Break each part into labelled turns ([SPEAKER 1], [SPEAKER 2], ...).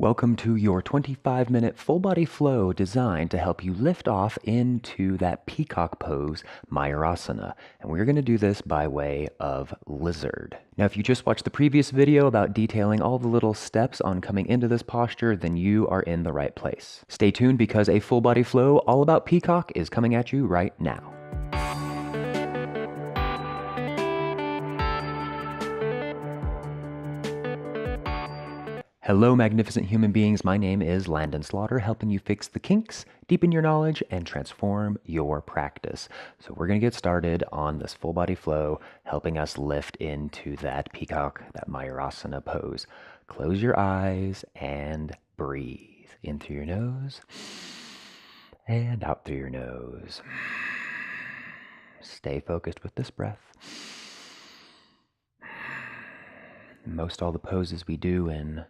[SPEAKER 1] Welcome to your 25-minute full body flow designed to help you lift off into that Peacock Pose, Mayurasana. And we're going to do this by way of lizard. Now, if you just watched the previous video about detailing all the little steps on coming into this posture, then you are in the right place. Stay tuned because a full body flow all about Peacock is coming at you right now. Hello, magnificent human beings. My name is Landon Slaughter, helping you fix the kinks, deepen your knowledge, and transform your practice. So we're going to get started on this full body flow, helping us lift into that peacock, that Mayurasana pose. Close your eyes and breathe in through your nose and out through your nose. Stay focused with this breath. Most all the poses we do in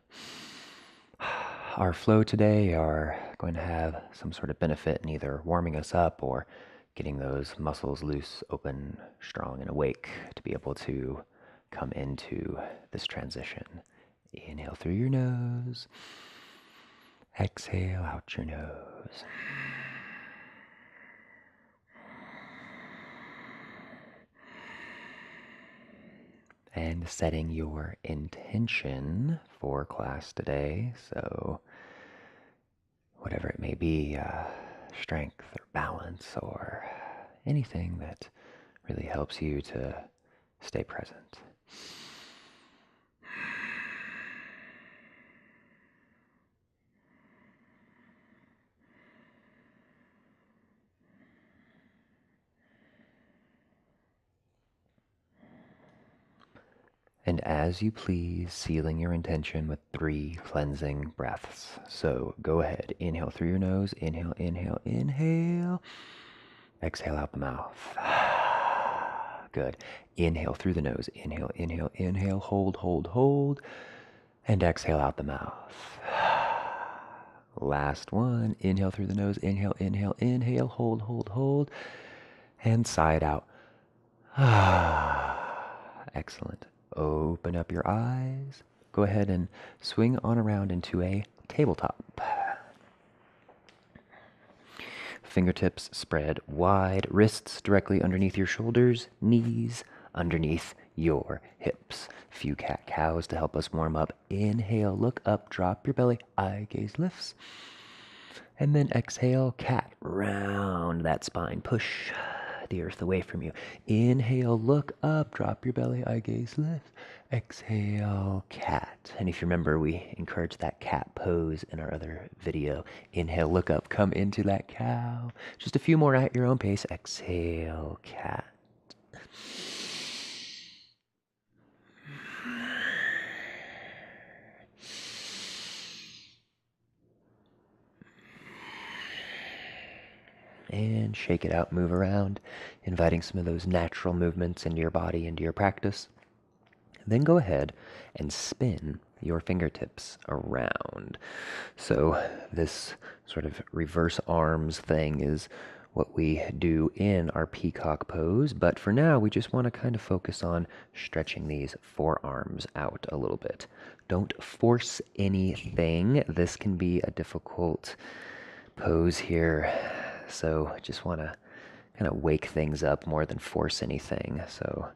[SPEAKER 1] our flow today are going to have some sort of benefit in either warming us up or getting those muscles loose, open, strong, and awake to be able to come into this transition. Inhale through your nose. Exhale out your nose. And setting your intention for class today. So whatever it may be, strength or balance or anything that really helps you to stay present. And as you please, sealing your intention with 3 cleansing breaths. So go ahead, inhale through your nose, inhale, inhale, inhale. Exhale out the mouth. Good. Inhale through the nose, inhale, inhale, inhale, hold, hold, hold. And exhale out the mouth. Last one, inhale through the nose, inhale, inhale, inhale, hold, hold, hold. And sigh it out. Excellent. Open up your eyes. Go ahead and swing on around into a tabletop. Fingertips spread wide, wrists directly underneath your shoulders, knees underneath your hips. Few cat-cows to help us warm up. Inhale, look up, drop your belly, eye gaze lifts. And then exhale, cat, round that spine, push the earth away from you. Inhale, look up, drop your belly, eye gaze lift. Exhale, cat. And if you remember, we encouraged that cat pose in our other video. Inhale, look up, come into that cow. Just a few more at your own pace. Exhale, cat. And shake it out, move around, inviting some of those natural movements into your body, into your practice. Then go ahead and spin your fingertips around. So this sort of reverse arms thing is what we do in our peacock pose, but for now we just want to kind of focus on stretching these forearms out a little bit. Don't force anything. This can be a difficult pose here. So I just want to kind of wake things up more than force anything. So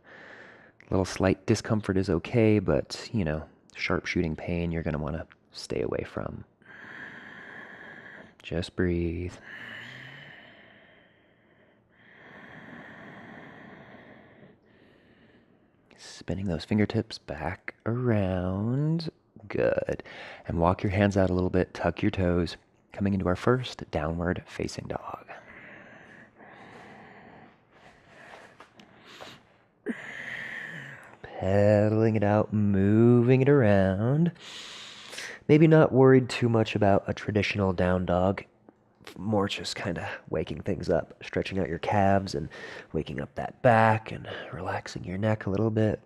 [SPEAKER 1] a little slight discomfort is okay, but, sharp-shooting pain you're going to want to stay away from. Just breathe. Spinning those fingertips back around. Good. And walk your hands out a little bit, tuck your toes. Coming into our first downward facing dog. Pedaling it out, moving it around. Maybe not worried too much about a traditional down dog. More just kind of waking things up, stretching out your calves and waking up that back and relaxing your neck a little bit.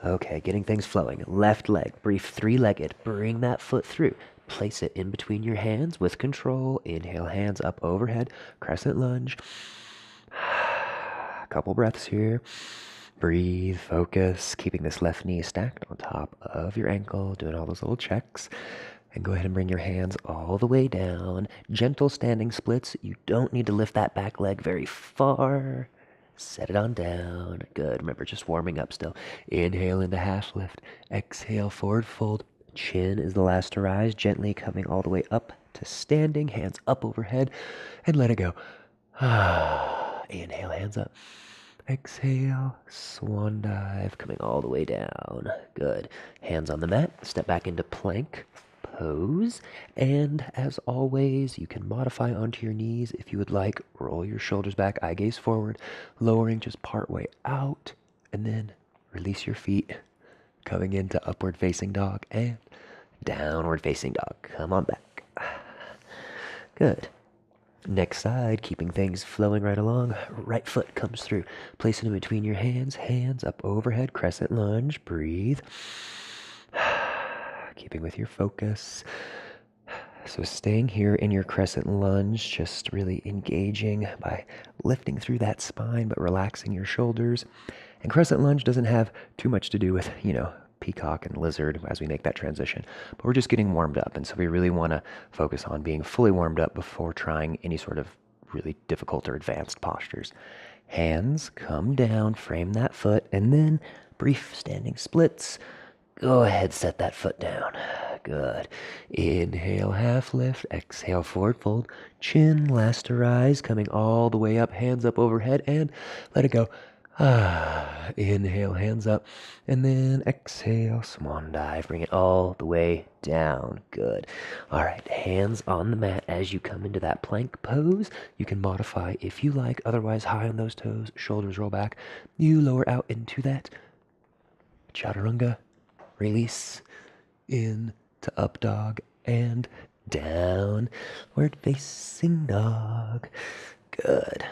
[SPEAKER 1] Okay, getting things flowing. Left leg, brief 3-legged. Bring that foot through. Place it in between your hands with control. Inhale, hands up overhead. Crescent lunge. Couple breaths here. Breathe, focus, keeping this left knee stacked on top of your ankle, doing all those little checks. And go ahead and bring your hands all the way down. Gentle standing splits. You don't need to lift that back leg very far. Set it on down. Good. Remember, just warming up still. Inhale into half lift. Exhale, forward fold. Chin is the last to rise. Gently coming all the way up to standing. Hands up overhead. And let it go. Inhale, hands up. Exhale, swan dive, coming all the way down. Good. Hands on the mat. Step back into plank pose. And as always, you can modify onto your knees if you would like. Roll your shoulders back, eye gaze forward, lowering just part way out. And then release your feet, coming into upward facing dog and downward facing dog. Come on back. Good. Next side, keeping things flowing right along. Right foot comes through. Place it in between your hands. Hands up overhead. Crescent lunge. Breathe. Keeping with your focus. So staying here in your crescent lunge, just really engaging by lifting through that spine, but relaxing your shoulders. And crescent lunge doesn't have too much to do with, peacock and lizard as we make that transition, but we're just getting warmed up. And so we really want to focus on being fully warmed up before trying any sort of really difficult or advanced postures. Hands come down, frame that foot, and then brief standing splits. Go ahead, set that foot down. Good. Inhale, half lift. Exhale, forward fold. Chin, last to rise, coming all the way up, hands up overhead, and let it go. Inhale, hands up, and then exhale, swan dive. Bring it all the way down. Good. All right, hands on the mat as you come into that plank pose. You can modify if you like, otherwise high on those toes, shoulders roll back. You lower out into that chaturanga, release, in to up dog, and downward facing dog. Good.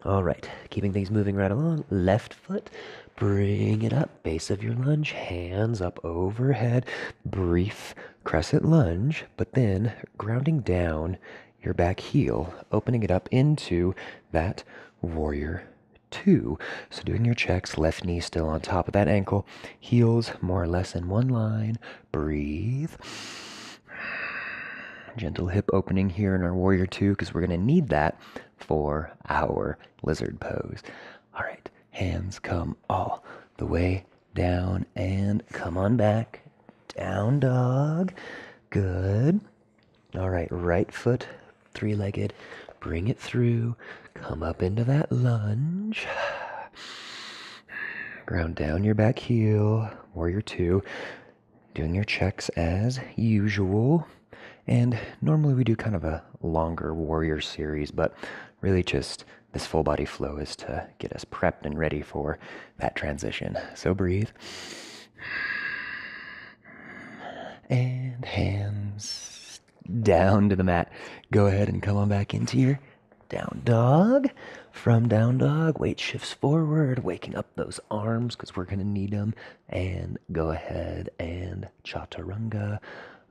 [SPEAKER 1] All right, keeping things moving right along. Left foot, bring it up, base of your lunge, hands up overhead. Brief crescent lunge, but then grounding down your back heel, opening it up into that warrior two. So doing your checks, left knee still on top of that ankle, heels more or less in one line. Breathe. Gentle hip opening here in our warrior two, because we're going to need that for our lizard pose. All right, hands come all the way down and come on back. Down dog. Good. All right, right foot, three-legged. Bring it through. Come up into that lunge. Ground down your back heel. Warrior two. Doing your checks as usual. And normally we do kind of a longer warrior series, but really just this full body flow is to get us prepped and ready for that transition. So breathe. And hands down to the mat. Go ahead and come on back into your down dog. From down dog, weight shifts forward, waking up those arms because we're going to need them. And go ahead and chaturanga.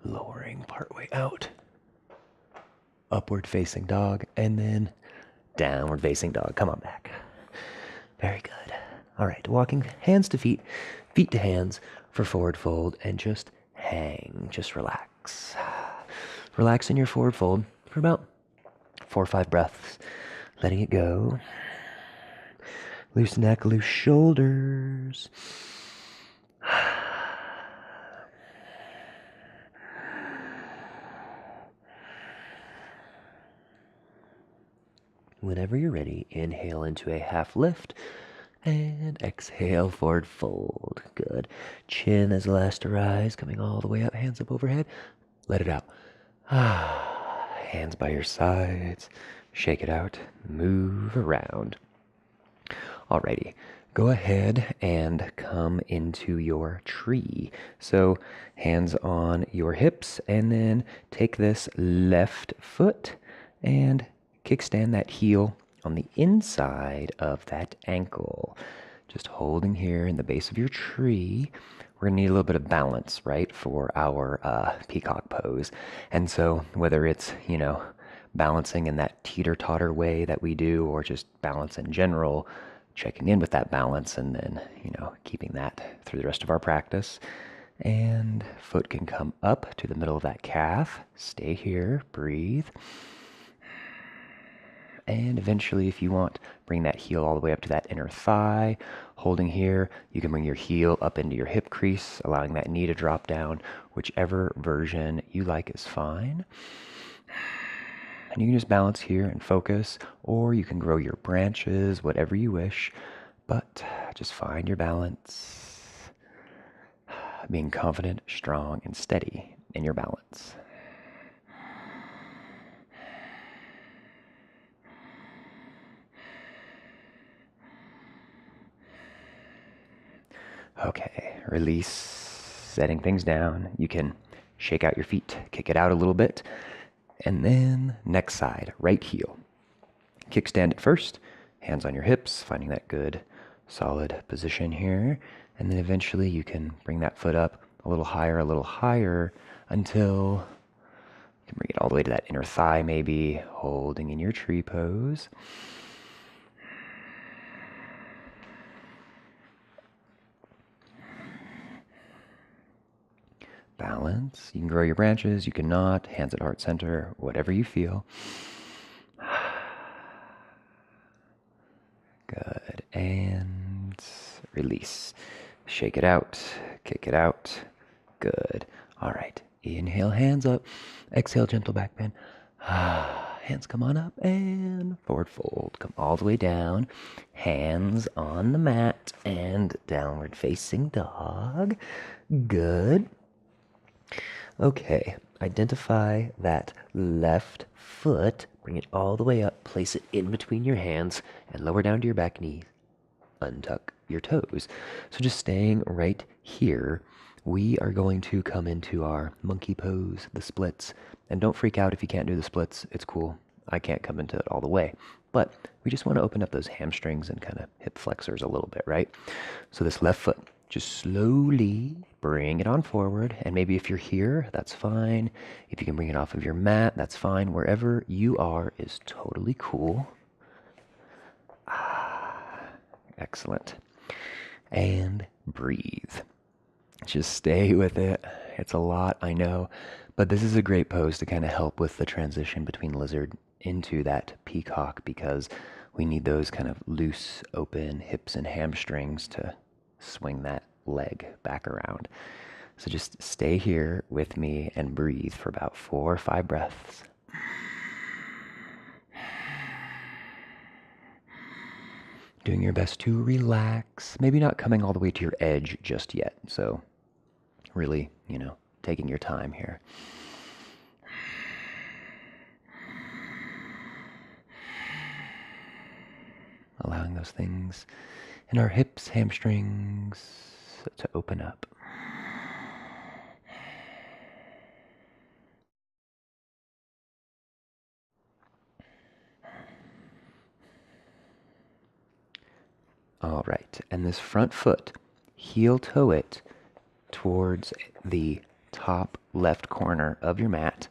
[SPEAKER 1] Lowering partway out, upward facing dog, and then downward facing dog. Come on back. Very good. All right, walking hands to feet, feet to hands for forward fold, and just hang, just relax. Relax in your forward fold for about 4 or 5 breaths, letting it go. Loose neck, loose shoulders. Whenever you're ready, inhale into a half lift and exhale, forward fold. Good. Chin as last to rise, coming all the way up, hands up overhead. Let it out. Hands by your sides. Shake it out. Move around. Alrighty. Go ahead and come into your tree. So hands on your hips, and then take this left foot and kickstand that heel on the inside of that ankle. Just holding here in the base of your tree. We're going to need a little bit of balance, right, for our peacock pose. And so whether it's, balancing in that teeter-totter way that we do, or just balance in general, checking in with that balance and then, keeping that through the rest of our practice. And foot can come up to the middle of that calf. Stay here, breathe. And eventually, if you want, bring that heel all the way up to that inner thigh. Holding here, you can bring your heel up into your hip crease, allowing that knee to drop down. Whichever version you like is fine. And you can just balance here and focus, or you can grow your branches, whatever you wish. But just find your balance, being confident, strong, and steady in your balance. Okay, release, setting things down. You can shake out your feet, kick it out a little bit, and then next side, right heel. Kickstand it first, hands on your hips, finding that good solid position here. And then eventually you can bring that foot up a little higher until you can bring it all the way to that inner thigh maybe, holding in your tree pose. Balance. You can grow your branches, you cannot, hands at heart center, whatever you feel. Good. And release. Shake it out, kick it out. Good. All right. Inhale, hands up. Exhale, gentle back bend. Hands come on up and forward fold. Come all the way down. Hands on the mat and downward facing dog. Good. Okay, identify that left foot, bring it all the way up, place it in between your hands, and lower down to your back knee. Untuck your toes. So just staying right here, we are going to come into our monkey pose, the splits. And don't freak out if you can't do the splits. It's cool. I can't come into it all the way. But we just want to open up those hamstrings and kind of hip flexors a little bit, right? So this left foot, just slowly bring it on forward. And maybe if you're here, that's fine. If you can bring it off of your mat, that's fine. Wherever you are is totally cool. Excellent. And breathe. Just stay with it. It's a lot, I know. But this is a great pose to kind of help with the transition between lizard into that peacock, because we need those kind of loose, open hips and hamstrings to swing that leg back around. So just stay here with me and breathe for about 4 or 5 breaths. Doing your best to relax, maybe not coming all the way to your edge just yet. So really, taking your time here. Allowing those things in our hips, hamstrings to open up. All right, and this front foot, heel toe it towards the top left corner of your mat.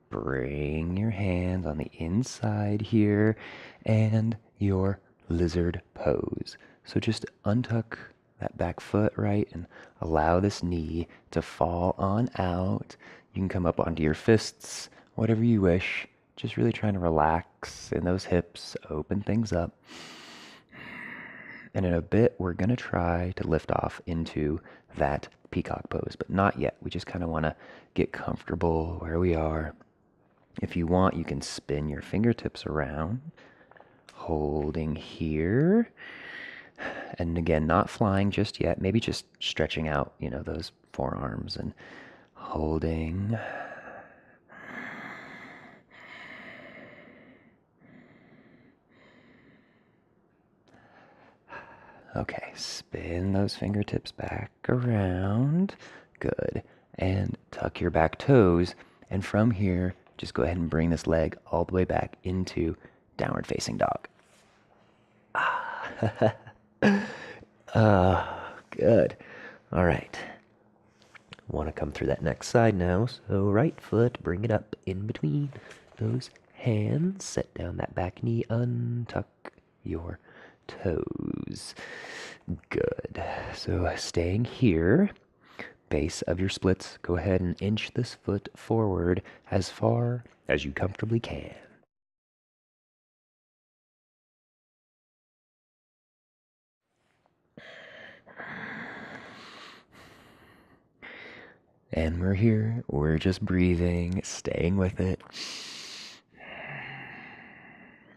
[SPEAKER 1] Bring your hands on the inside here and your lizard pose. So just untuck that back foot, right, and allow this knee to fall on out. You can come up onto your fists, whatever you wish. Just really trying to relax in those hips, open things up. And in a bit, we're going to try to lift off into that peacock pose, but not yet. We just kind of want to get comfortable where we are. If you want, you can spin your fingertips around, holding here. And again, not flying just yet, maybe just stretching out, those forearms and holding. Okay, spin those fingertips back around. Good. And tuck your back toes. And from here, just go ahead and bring this leg all the way back into downward facing dog. Good. All right. Want to come through that next side now. So right foot, bring it up in between those hands. Set down that back knee. Untuck your toes. Good. So staying here, base of your splits, go ahead and inch this foot forward as far as you comfortably can. And we're here, we're just breathing, staying with it.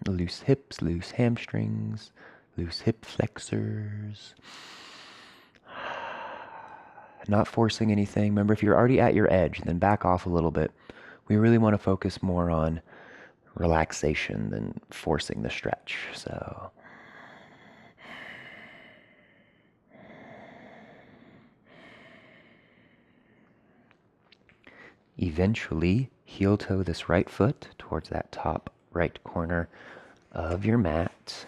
[SPEAKER 1] Loose hips, loose hamstrings, loose hip flexors. Not forcing anything. Remember, if you're already at your edge, then back off a little bit. We really want to focus more on relaxation than forcing the stretch. So eventually heel toe this right foot towards that top right corner of your mat.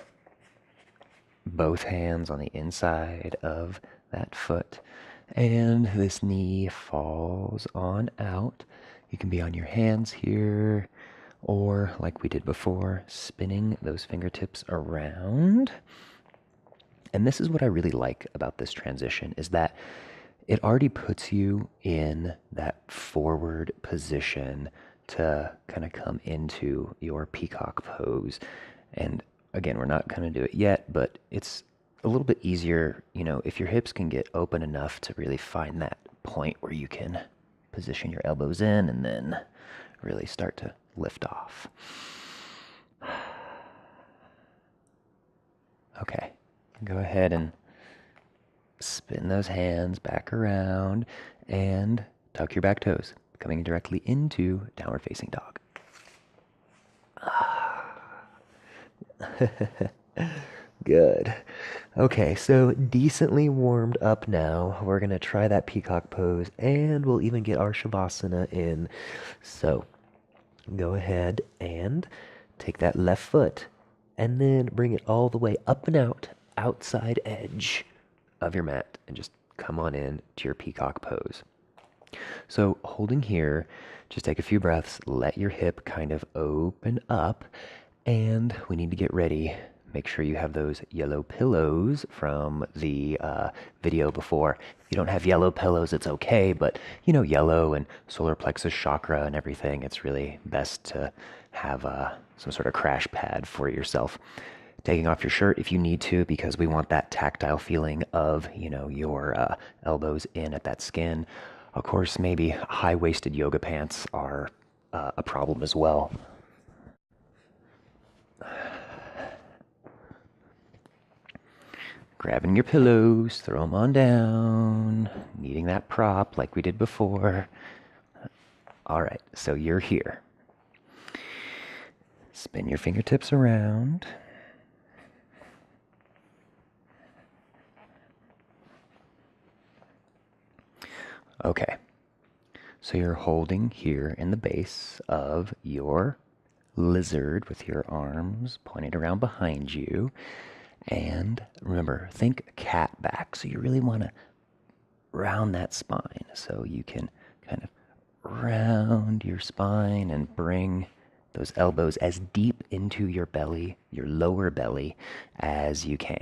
[SPEAKER 1] Both hands on the inside of that foot. And this knee falls on out. You can be on your hands here, or like we did before, spinning those fingertips around. And this is what I really like about this transition, is that it already puts you in that forward position to kind of come into your peacock pose. And again, we're not going to do it yet, but it's a little bit easier, if your hips can get open enough to really find that point where you can position your elbows in and then really start to lift off. Okay, go ahead and spin those hands back around and tuck your back toes, coming directly into downward facing dog. Good. Okay, so decently warmed up now. We're going to try that peacock pose and we'll even get our Shavasana in. So go ahead and take that left foot and then bring it all the way up and out, outside edge of your mat, and just come on in to your peacock pose. So holding here, just take a few breaths, let your hip kind of open up, and we need to get ready. Make sure you have those yellow pillows from the video before. If you don't have yellow pillows, it's okay, but yellow and solar plexus chakra and everything, it's really best to have some sort of crash pad for yourself. Taking off your shirt if you need to, because we want that tactile feeling of, your elbows in at that skin. Of course, maybe high-waisted yoga pants are a problem as well. Grabbing your pillows, throw them on down, needing that prop like we did before. All right, so you're here. Spin your fingertips around. Okay, so you're holding here in the base of your lizard with your arms pointed around behind you. And remember, think cat back. So you really want to round that spine so you can kind of round your spine and bring those elbows as deep into your belly, your lower belly, as you can.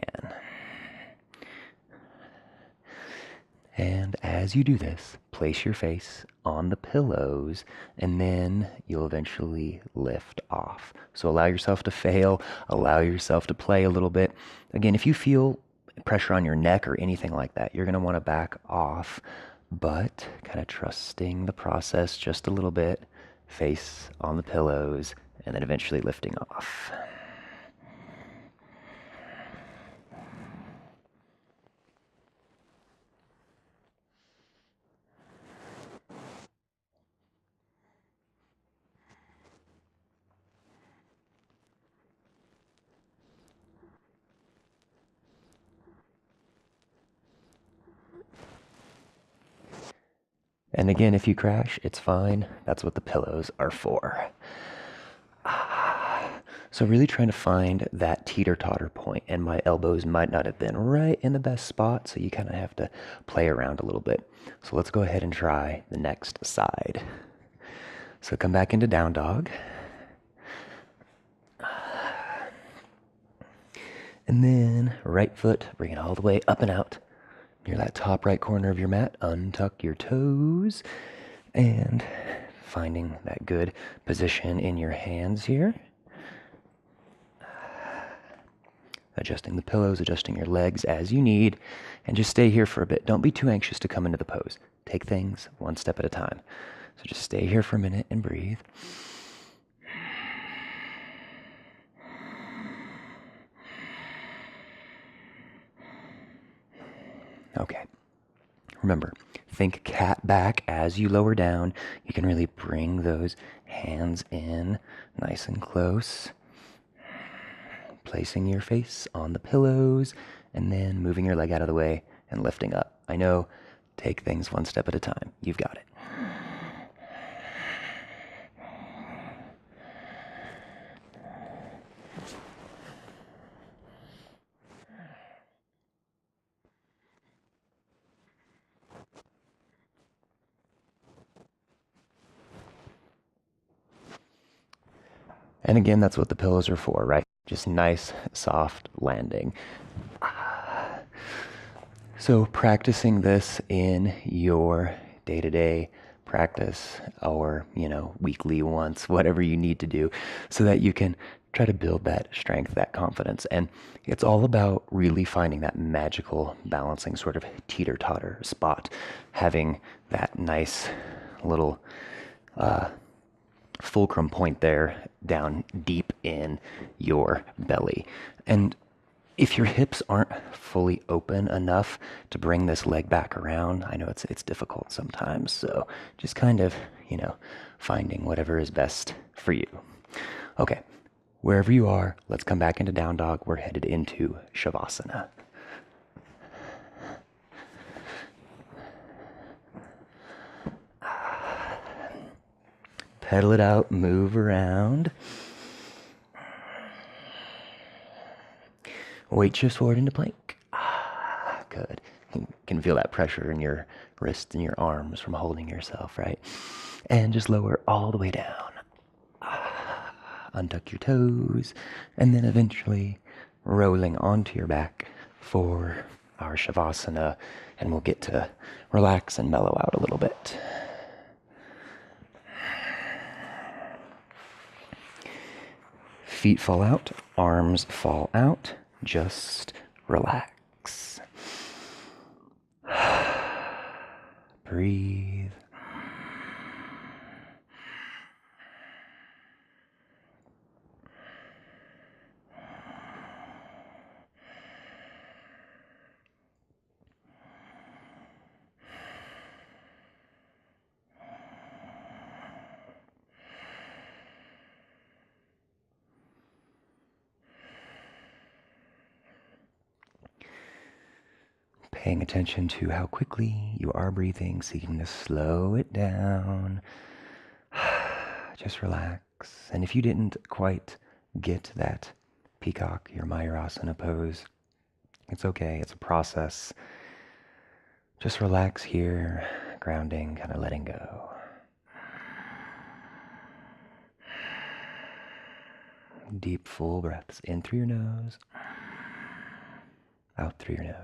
[SPEAKER 1] And as you do this, place your face on the pillows, and then you'll eventually lift off. So allow yourself to fail, allow yourself to play a little bit. Again, if you feel pressure on your neck or anything like that, you're going to want to back off, but kind of trusting the process just a little bit, face on the pillows, and then eventually lifting off. And again, if you crash, it's fine. That's what the pillows are for. So really trying to find that teeter-totter point, and my elbows might not have been right in the best spot, so you kind of have to play around a little bit. So let's go ahead and try the next side. So come back into down dog. And then right foot, bring it all the way up and out. Near that top right corner of your mat, untuck your toes. And finding that good position in your hands here. Adjusting the pillows, adjusting your legs as you need, and just stay here for a bit. Don't be too anxious to come into the pose. Take things one step at a time. So just stay here for a minute and breathe. Okay. Remember, think cat back as you lower down. You can really bring those hands in nice and close. Placing your face on the pillows and then moving your leg out of the way and lifting up. I know, take things one step at a time. You've got it. And again, that's what the pillows are for, right? Just nice, soft landing. So practicing this in your day-to-day practice or, weekly once, whatever you need to do, so that you can try to build that strength, that confidence. And it's all about really finding that magical balancing sort of teeter-totter spot, having that nice little fulcrum point there down deep in your belly. And if your hips aren't fully open enough to bring this leg back around, I know it's difficult sometimes. So just kind of, finding whatever is best for you. Okay, wherever you are, let's come back into down dog. We're headed into Shavasana. Pedal it out, move around. Weight shifts forward into plank. Good. You can feel that pressure in your wrists and your arms from holding yourself, right? And just lower all the way down. Untuck your toes, and then eventually rolling onto your back for our Shavasana, and we'll get to relax and mellow out a little bit. Feet fall out, arms fall out, just relax. Breathe. Paying attention to how quickly you are breathing, seeking to slow it down. Just relax. And if you didn't quite get that peacock, your Mayurasana pose, it's okay. It's a process. Just relax here, grounding, kind of letting go. Deep, full breaths in through your nose, out through your nose.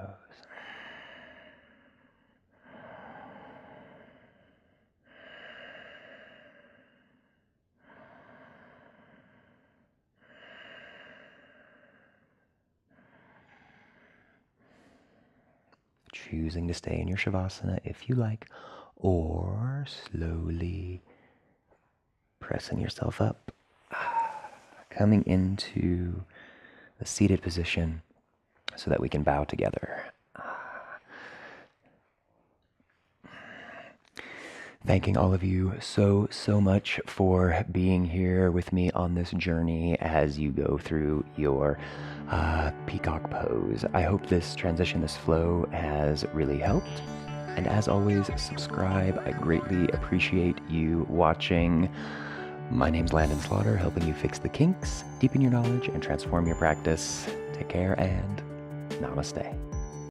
[SPEAKER 1] Choosing to stay in your Shavasana if you like, or slowly pressing yourself up, coming into a seated position so that we can bow together. Thanking all of you so much for being here with me on this journey as you go through your Peacock Pose. I hope this transition, this flow has really helped. And as always, subscribe. I greatly appreciate you watching. My name's Landon Slaughter, helping you fix the kinks, deepen your knowledge, and transform your practice. Take care and namaste.